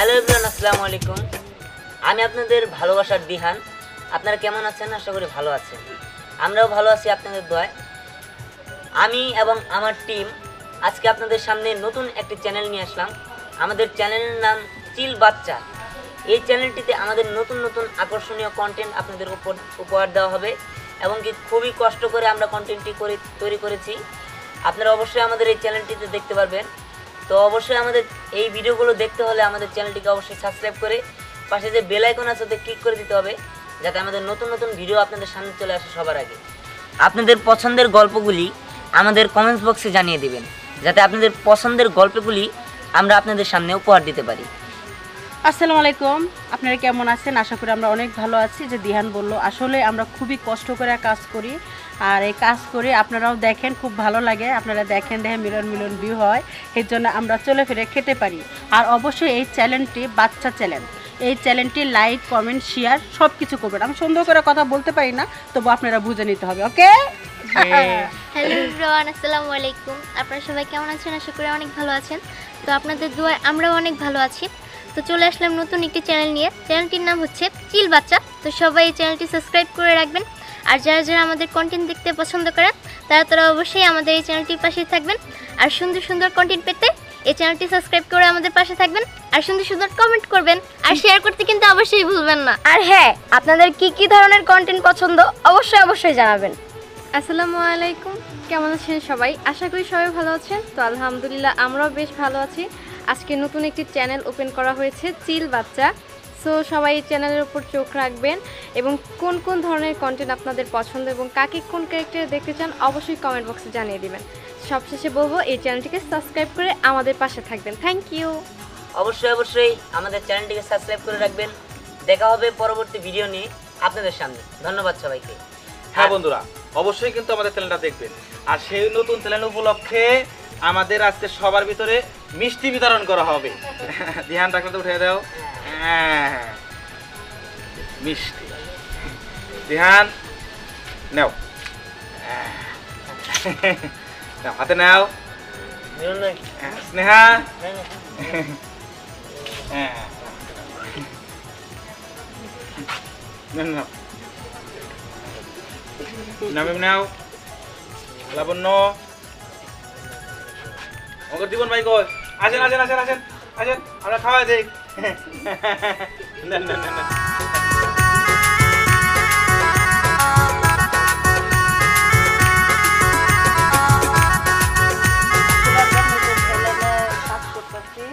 Hello everyone, আসসালামু আলাইকুম। আমি আপনাদের ভালোবাসার দিহান। আপনারা কেমন আছেন? আশা করি ভালো আছেন। আমরাও ভালো আছি আপনাদের দোয়ায়। আমি এবং আমার টিম আজকে আপনাদের সামনে নতুন একটি চ্যানেল নিয়ে আসলাম। আমাদের চ্যানেলের নাম চিল বাচ্চা। এই চ্যানেলটিতে আমাদের নতুন নতুন আকর্ষণীয় কন্টেন্ট আপনাদের উপহার দেওয়া হবে এবং কি খুবই কষ্ট করে আমরা কন্টেন্টটি তৈরি করেছি। আপনারা অবশ্যই আমাদের এই চ্যানেলটিতে দেখতে পারবেন। তো অবশ্যই আমাদের এই ভিডিওগুলো দেখতে হলে আমাদের চ্যানেলটিকে অবশ্যই সাবস্ক্রাইব করে পাশে যে বেল আইকন আছে ওতে ক্লিক করে দিতে হবে, যাতে আমাদের নতুন নতুন ভিডিও আপনাদের সামনে চলে আসে সবার আগে। আপনাদের পছন্দের গল্পগুলি আমাদের কমেন্টস বক্সে জানিয়ে দিবেন, যাতে আপনাদের পছন্দের গল্পগুলি আমরা আপনাদের সামনে উপহার দিতে পারি। আসসালামু আলাইকুম, আপনারা কেমন আছেন? আশা করি আমরা অনেক ভালো আছি। যে দিহান বললো, আসলে আমরা খুবই কষ্ট করে কাজ করি, আর এই কাজ করে আপনারাও দেখেন, খুব ভালো লাগে। আপনারা দেখেন মিলিয়ন মিলিয়ন ভিউ হয়, এর জন্য আমরা চলে ফিরে খেতে পারি। আর অবশ্যই এই চ্যানেলটি বাচ্চা চ্যানেল, এই চ্যানেলটি লাইক কমেন্ট শেয়ার সব কিছু করবেন। আমি সুন্দর করে কথা বলতে পারি না, তবু আপনারা বুঝে নিতে হবে, ওকে? হ্যালো এভরিওয়ান, আসসালামু আলাইকুম। আপনারা সবাই কেমন আছেন? আশা করি অনেক ভালো আছেন। তো আপনাদের দোয়ায় আমরাও অনেক ভালো আছি। তো চলে আসলাম নতুন একটি চ্যানেল নিয়ে। চ্যানেলটির নাম হচ্ছে চিল বাচ্চা। তো সবাই এই চ্যানেলটি সাবস্ক্রাইব করে রাখবেন। আর যারা যারা আমাদের কন্টেন্ট দেখতে পছন্দ করেন তারা অবশ্যই আমাদের এই চ্যানেলটির পাশেই থাকবেন। আর সুন্দর সুন্দর কন্টেন্ট পেতে এই চ্যানেলটি সাবস্ক্রাইব করে আমাদের পাশে থাকবেন। আর সুন্দর সুন্দর কমেন্ট করবেন, আর শেয়ার করতে কিন্তু অবশ্যই ভুলবেন না। আর হ্যাঁ, আপনাদের কি ধরনের কন্টেন্ট পছন্দ অবশ্যই জানাবেন। আসসালামু আলাইকুম, কেমন আছেন সবাই? আশা করি সবাই ভালো আছেন। তো আলহামদুলিল্লাহ আমরাও বেশ ভালো আছি। আজকে নতুন একটি চ্যানেল ওপেন করা হয়েছে, চিল বাচ্চা। সো সবাই এই চ্যানেলের উপর চোখ রাখবেন এবং কোন কোন ধরনের কন্টেন্ট আপনাদের পছন্দ এবং কাকে কোন ক্যারেক্টারে দেখতে চান অবশ্যই কমেন্ট বক্সে জানিয়ে দিবেন। সবশেষে বলবো, এই চ্যানেলটিকে সাবস্ক্রাইব করে আমাদের পাশে থাকবেন। Thank you. অবশ্যই আমাদের চ্যানেলটিকে সাবস্ক্রাইব করে রাখবেন। দেখা হবে পরবর্তী ভিডিও নিয়ে আপনাদের সামনে। ধন্যবাদ সবাইকে। হ্যাঁ বন্ধুরা, অবশ্যই কিন্তু আমাদের চ্যানেলটা দেখবেন। আর সেই নতুন চ্যানেল উপলক্ষে আমাদের আজকে সবার ভিতরে মিষ্টি বিতরণ করা হবে। ধ্যান রাখলে তো উঠে দাও। হ্যাঁ, মিষ্টি ধ্যান নাও, নাও হাতে নাও। স্নেহা, হ্যাঁ নাও, নামিম নাও, লাবণ্য, ওকে জীবন ভাই কই? আসেন আসেন আসেন আসেন আসেন, আমরা খাওয়া দেই। কাজ করতেছি,